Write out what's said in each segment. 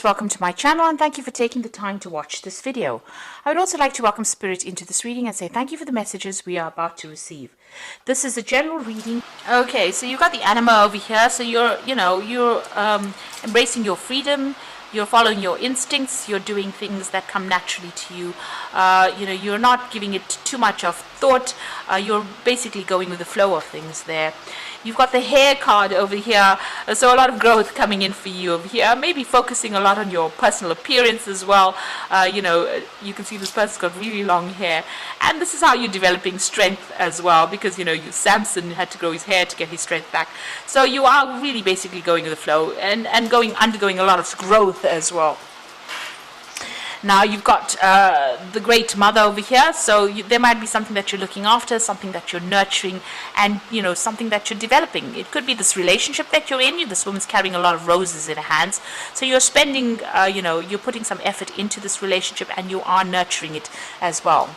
Welcome to my channel and thank you for taking the time to watch this video. I would also like to welcome Spirit into this reading and say thank you for the messages we are about to receive. This is a general reading. Okay, so you've got the anima over here, so you're embracing your freedom, you're following your instincts, you're doing things that come naturally to you. You're not giving it too much of thought, you're basically going with the flow of things there. You've got the hair card over here, so a lot of growth coming in for you over here. Maybe focusing a lot on your personal appearance as well. You can see this person's got really long hair, and this is how you're developing strength as well, because Samson had to grow his hair to get his strength back. So you are really basically going with the flow and undergoing a lot of growth as well. Now you've got the Great Mother over here, so there might be something that you're looking after, something that you're nurturing, and something that you're developing. It could be this relationship that you're in. This woman's carrying a lot of roses in her hands, so you're spending, you're putting some effort into this relationship, and you are nurturing it as well.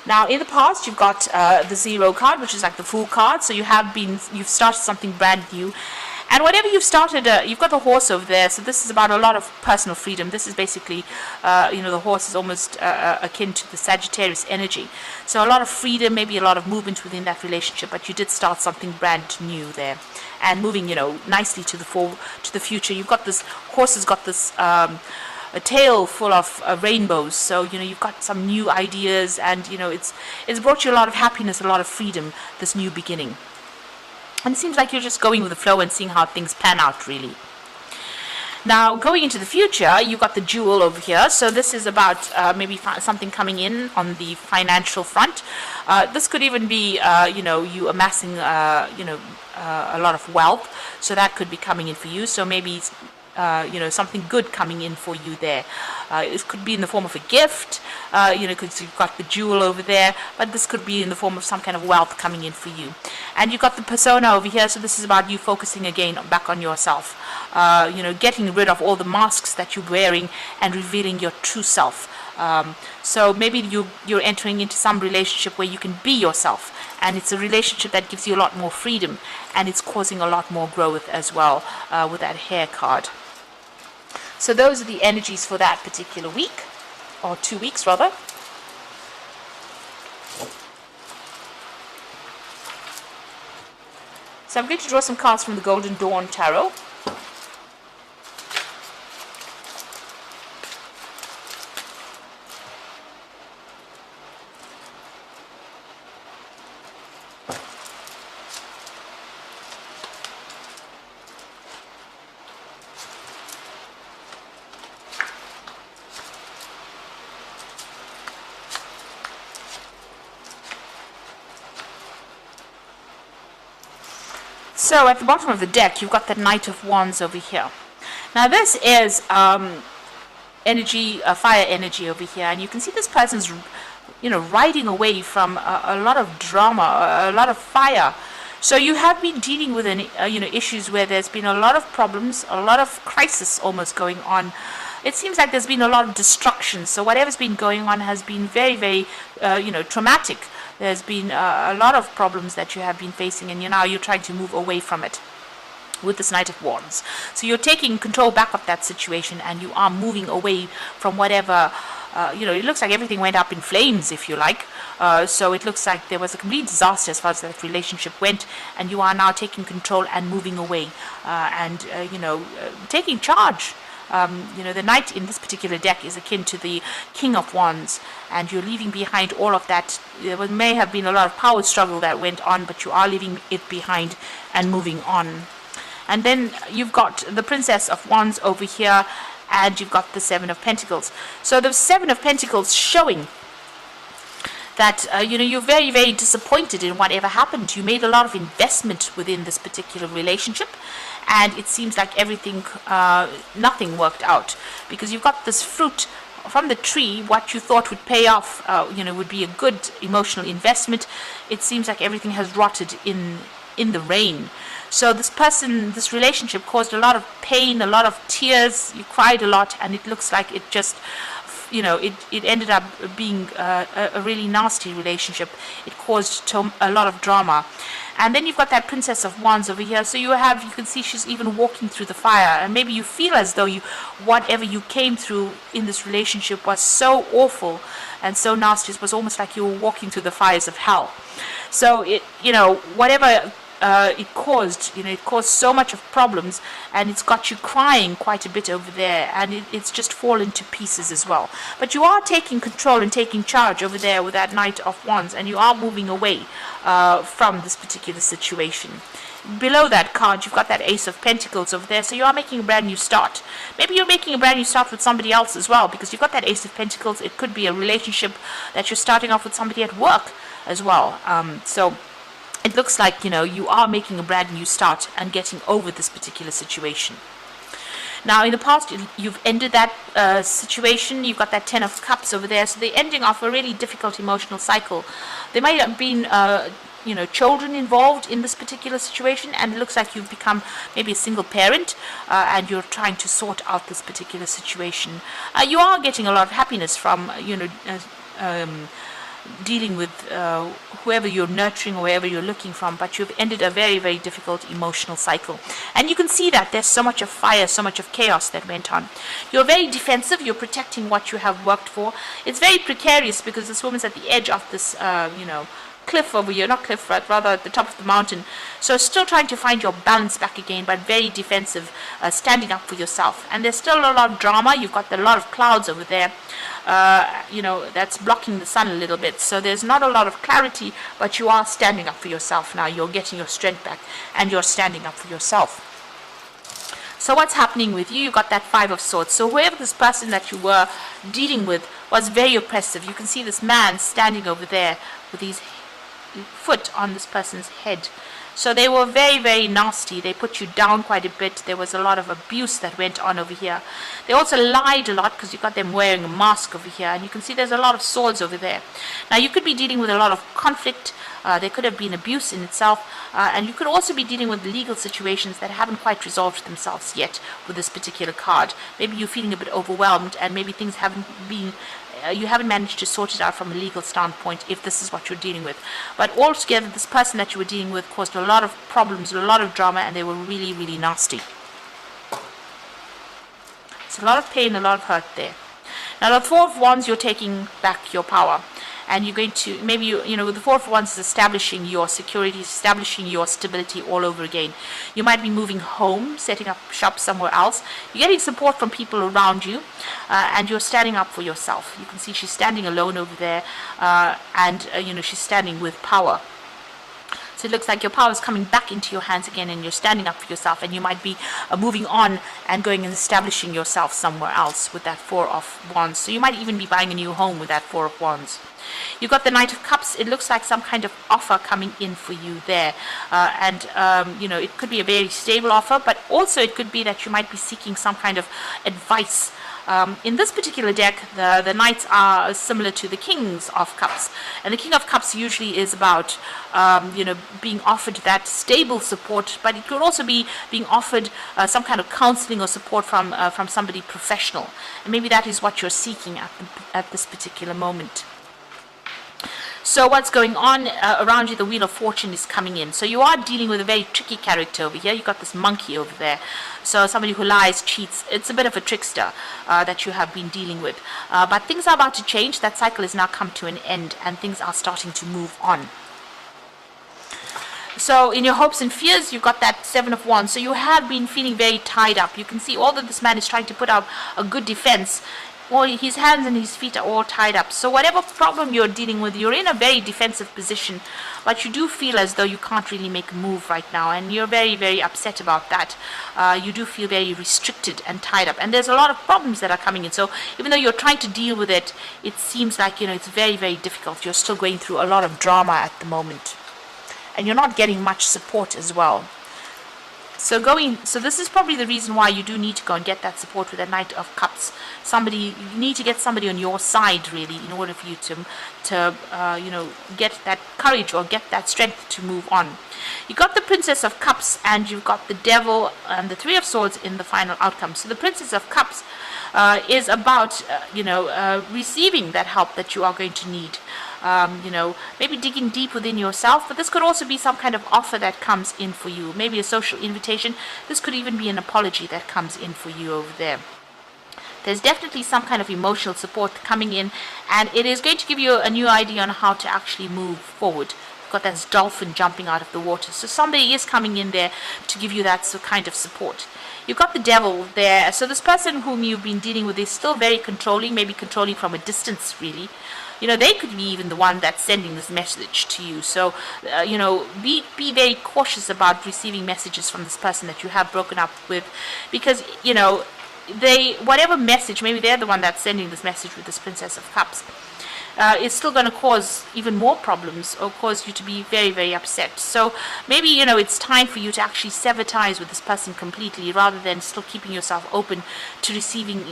Now, in the past, you've got the Zero card, which is like the Fool card. So you've started something brand new. And whatever you've started, you've got the horse over there. So this is about a lot of personal freedom. This is basically, the horse is almost akin to the Sagittarius energy. So a lot of freedom, maybe a lot of movement within that relationship. But you did start something brand new there, and moving, nicely to the future. You've got this horse has got this a tail full of rainbows. So you've got some new ideas, and it's brought you a lot of happiness, a lot of freedom. This new beginning. And it seems like you're just going with the flow and seeing how things pan out, really. Now, going into the future, you've got the Jewel over here. So this is about maybe something coming in on the financial front. This could even be, you amassing, a lot of wealth. So that could be coming in for you. So maybe something good coming in for you there. It could be in the form of a gift, because you've got the jewel over there, but this could be in the form of some kind of wealth coming in for you. And you've got the persona over here, so this is about you focusing again back on yourself, getting rid of all the masks that you're wearing and revealing your true self. So maybe you're entering into some relationship where you can be yourself, and it's a relationship that gives you a lot more freedom, and it's causing a lot more growth as well with that hair card. So those are the energies for that particular week, or 2 weeks rather. So I'm going to draw some cards from the Golden Dawn Tarot. So at the bottom of the deck, you've got the Knight of Wands over here. Now this is energy, fire energy over here, and you can see this person's, riding away from a lot of drama, a lot of fire. So you have been dealing with issues where there's been a lot of problems, a lot of crisis almost going on. It seems like there's been a lot of destruction. So whatever's been going on has been very, very, traumatic. There's been a lot of problems that you have been facing, and now you're trying to move away from it with this Knight of Wands. So you're taking control back of that situation, and you are moving away from whatever, it looks like everything went up in flames, if you like. So it looks like there was a complete disaster as far as that relationship went, and you are now taking control and moving away, and taking charge. The Knight in this particular deck is akin to the King of Wands, and you're leaving behind all of that. There may have been a lot of power struggle that went on, but you are leaving it behind and moving on. And then you've got the Princess of Wands over here, and you've got the Seven of Pentacles. So the Seven of Pentacles showing that you're very, very disappointed in whatever happened. You made a lot of investment within this particular relationship, and it seems like everything, nothing worked out, because you've got this fruit from the tree. What you thought would pay off, would be a good emotional investment. It seems like everything has rotted in the rain. So this relationship caused a lot of pain, a lot of tears. You cried a lot, and it looks like it just it ended up being a really nasty relationship. It caused a lot of drama. And then you've got that Princess of Wands over here. So you can see she's even walking through the fire. And maybe you feel as though whatever you came through in this relationship was so awful and so nasty. It was almost like you were walking through the fires of hell. So whatever it caused so much of problems, and it's got you crying quite a bit over there, and it's just fallen to pieces as well. But you are taking control and taking charge over there with that Knight of Wands, and you are moving away from this particular situation. Below that card, you've got that Ace of Pentacles over there, so you are making a brand new start. Maybe you're making a brand new start with somebody else as well, because you've got that Ace of Pentacles. It could be a relationship that you're starting off with somebody at work as well. So it looks like, you are making a brand new start and getting over this particular situation. Now, in the past, you've ended that situation. You've got that Ten of Cups over there. So they're ending off a really difficult emotional cycle. There might have been, children involved in this particular situation. And it looks like you've become maybe a single parent. And you're trying to sort out this particular situation. You are getting a lot of happiness from, dealing with whoever you're nurturing or wherever you're looking from, but you've ended a very, very difficult emotional cycle. And you can see that there's so much of fire, so much of chaos that went on. You're very defensive. You're protecting what you have worked for. It's very precarious because this woman's at the edge of this, cliff over here, not cliff, but rather at the top of the mountain. So still trying to find your balance back again, but very defensive, standing up for yourself. And there's still a lot of drama. You've got a lot of clouds over there, that's blocking the sun a little bit. So there's not a lot of clarity, but you are standing up for yourself now. You're getting your strength back, and you're standing up for yourself. So what's happening with you? You got that Five of Swords. So whoever this person that you were dealing with was very oppressive. You can see this man standing over there with his foot on this person's head. So they were very, very nasty. They put you down quite a bit. There was a lot of abuse that went on over here. They also lied a lot because you got them wearing a mask over here. And you can see there's a lot of swords over there. Now you could be dealing with a lot of conflict. There could have been abuse in itself. And you could also be dealing with legal situations that haven't quite resolved themselves yet with this particular card. Maybe you're feeling a bit overwhelmed, and maybe things haven't been you haven't managed to sort it out from a legal standpoint if this is what you're dealing with. But altogether, this person that you were dealing with caused a lot of problems, a lot of drama, and they were really, really nasty. It's a lot of pain, a lot of hurt there. Now, the Four of Wands, you're taking back your power. And you're going to, maybe, the Four of Wands is establishing your security, establishing your stability all over again. You might be moving home, setting up shop somewhere else. You're getting support from people around you, and you're standing up for yourself. You can see she's standing alone over there, and she's standing with power. So it looks like your power is coming back into your hands again, and you're standing up for yourself, and you might be moving on and going and establishing yourself somewhere else with that Four of Wands. So you might even be buying a new home with that Four of Wands. You've got the Knight of Cups. It looks like some kind of offer coming in for you there. It could be a very stable offer, but also it could be that you might be seeking some kind of advice. In this particular deck, the Knights are similar to the Kings of Cups. And the King of Cups usually is about, being offered that stable support, but it could also be being offered some kind of counseling or support from somebody professional. And maybe that is what you're seeking at this particular moment. So what's going on around you? The Wheel of Fortune is coming in. So you are dealing with a very tricky character over here. You've got this monkey over there. So somebody who lies, cheats. It's a bit of a trickster that you have been dealing with. But things are about to change. That cycle has now come to an end, and things are starting to move on. So in your hopes and fears, you've got that Seven of Wands. So you have been feeling very tied up. You can see all that this man is trying to put up a good defense. Well, his hands and his feet are all tied up. So whatever problem you're dealing with, you're in a very defensive position, but you do feel as though you can't really make a move right now, and you're very, very upset about that. You do feel very restricted and tied up, and there's a lot of problems that are coming in. So even though you're trying to deal with it, it seems like, it's very, very difficult. You're still going through a lot of drama at the moment, and you're not getting much support as well. So this is probably the reason why you do need to go and get that support with the Knight of Cups. You need to get somebody on your side, really, in order for you to get that courage or get that strength to move on. You got the Princess of Cups and you've got the Devil and the Three of Swords in the final outcome. So the Princess of Cups is about, receiving that help that you are going to need. Maybe digging deep within yourself, but this could also be some kind of offer that comes in for you. Maybe a social invitation. This could even be an apology that comes in for you over there. There's definitely some kind of emotional support coming in, and it is going to give you a new idea on how to actually move forward. You've got that dolphin jumping out of the water, so somebody is coming in there to give you that kind of support. You've got the Devil there, so this person whom you've been dealing with is still very controlling, maybe controlling from a distance, really. They could be even the one that's sending this message to you. So, be very cautious about receiving messages from this person that you have broken up with, because, whatever message, maybe they're the one that's sending this message with this Princess of Cups, is still going to cause even more problems or cause you to be very, very upset. So maybe, it's time for you to actually sever ties with this person completely rather than still keeping yourself open to receiving,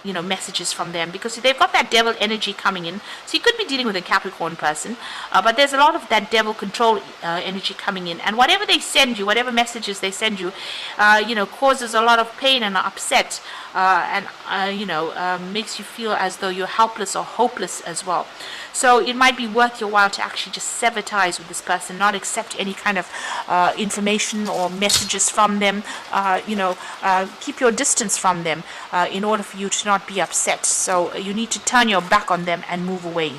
messages from them, because they've got that devil energy coming in. So you could be dealing with a Capricorn person, but there's a lot of that devil control energy coming in. And whatever they send you, whatever messages they send you, causes a lot of pain and upset, and makes you feel as though you're helpless or hopeless as well. So it might be worth your while to actually just sever ties with this person, not accept any kind of information or messages from them. Keep your distance from them in order for you to not be upset. So you need to turn your back on them and move away.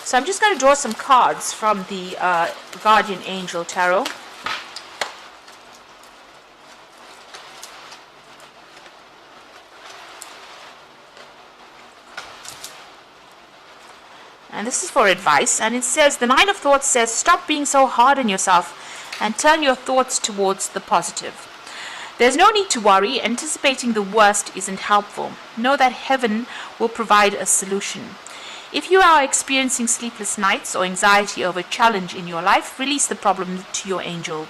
So I'm just going to draw some cards from the Guardian Angel Tarot. And this is for advice, and it says, the Nine of Thoughts says, stop being so hard on yourself and turn your thoughts towards the positive. There's no need to worry. Anticipating the worst isn't helpful. Know that heaven will provide a solution. If you are experiencing sleepless nights or anxiety over a challenge in your life, release the problem to your angel.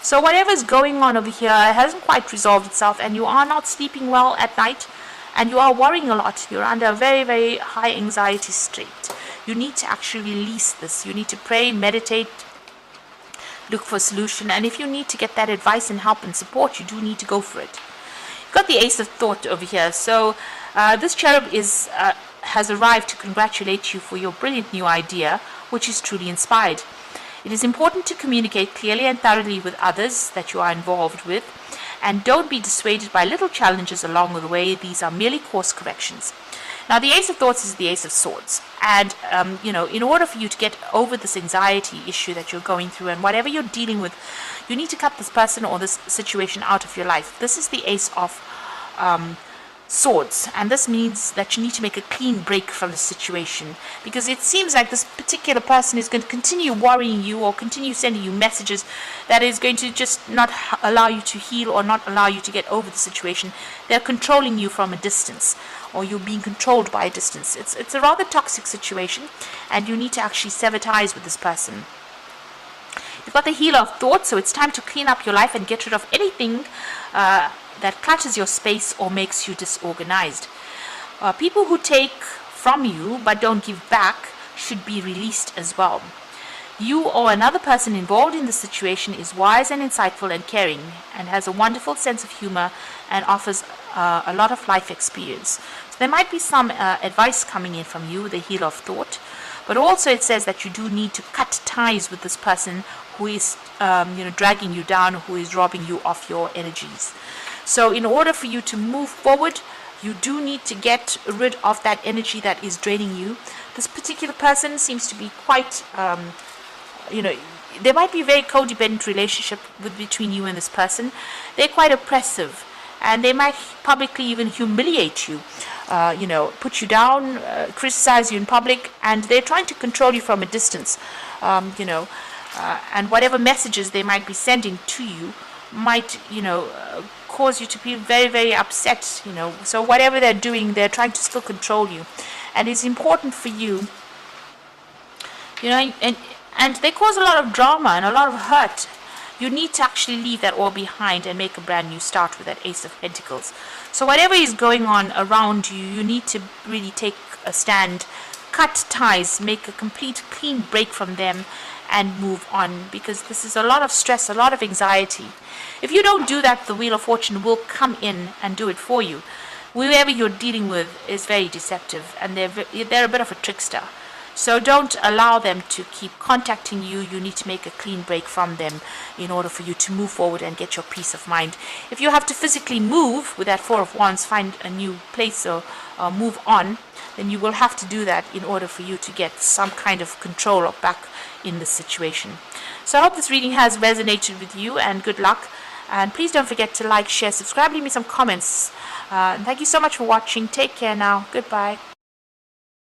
So whatever is going on over here hasn't quite resolved itself, and you are not sleeping well at night, and you are worrying a lot. You're under a very, very high anxiety state. You need to actually release this. You need to pray, meditate, look for a solution. And if you need to get that advice and help and support, you do need to go for it. You've got the Ace of Thought over here. So this cherub has arrived to congratulate you for your brilliant new idea, which is truly inspired. It is important to communicate clearly and thoroughly with others that you are involved with. And don't be dissuaded by little challenges along the way. These are merely course corrections. Now, the Ace of Thoughts is the Ace of Swords. And, in order for you to get over this anxiety issue that you're going through and whatever you're dealing with, you need to cut this person or this situation out of your life. This is the Ace of Swords. And this means that you need to make a clean break from the situation. Because it seems like this particular person is going to continue worrying you or continue sending you messages that is going to just not allow you to heal or not allow you to get over the situation. They're controlling you from a distance, or you're being controlled by a distance. It's a rather toxic situation, and you need to actually sever ties with this person. You've got the Healer of Thought, so it's time to clean up your life and get rid of anything that clutters your space or makes you disorganized. People who take from you but don't give back should be released as well. You or another person involved in the situation is wise and insightful and caring and has a wonderful sense of humor and offers a lot of life experience. So there might be some advice coming in from you, the Healer of Thought, but also it says that you do need to cut ties with this person who is dragging you down, who is robbing you of your energies. So in order for you to move forward, you do need to get rid of that energy that is draining you. This particular person seems to be quite, there might be a very codependent relationship between you and this person. They're quite oppressive, and they might publicly even humiliate you, put you down, criticize you in public, and they're trying to control you from a distance, and whatever messages they might be sending to you might, cause you to be very, very upset, So whatever they're doing, they're trying to still control you. And it's important for you, and they cause a lot of drama and a lot of hurt. You need to actually leave that all behind and make a brand new start with that Ace of Pentacles. So whatever is going on around you, you need to really take a stand cut ties, make a complete clean break from them, and move on, because this is a lot of stress, a lot of anxiety. If you don't do that, the Wheel of Fortune will come in and do it for you. Whoever you're dealing with is very deceptive, and they're a bit of a trickster. So don't allow them to keep contacting you. You need to make a clean break from them in order for you to move forward and get your peace of mind. If you have to physically move with that Four of Wands, find a new place or move on, then you will have to do that in order for you to get some kind of control or back in the situation. So I hope this reading has resonated with you, and good luck. And please don't forget to like, share, subscribe, leave me some comments. And thank you so much for watching. Take care now. Goodbye.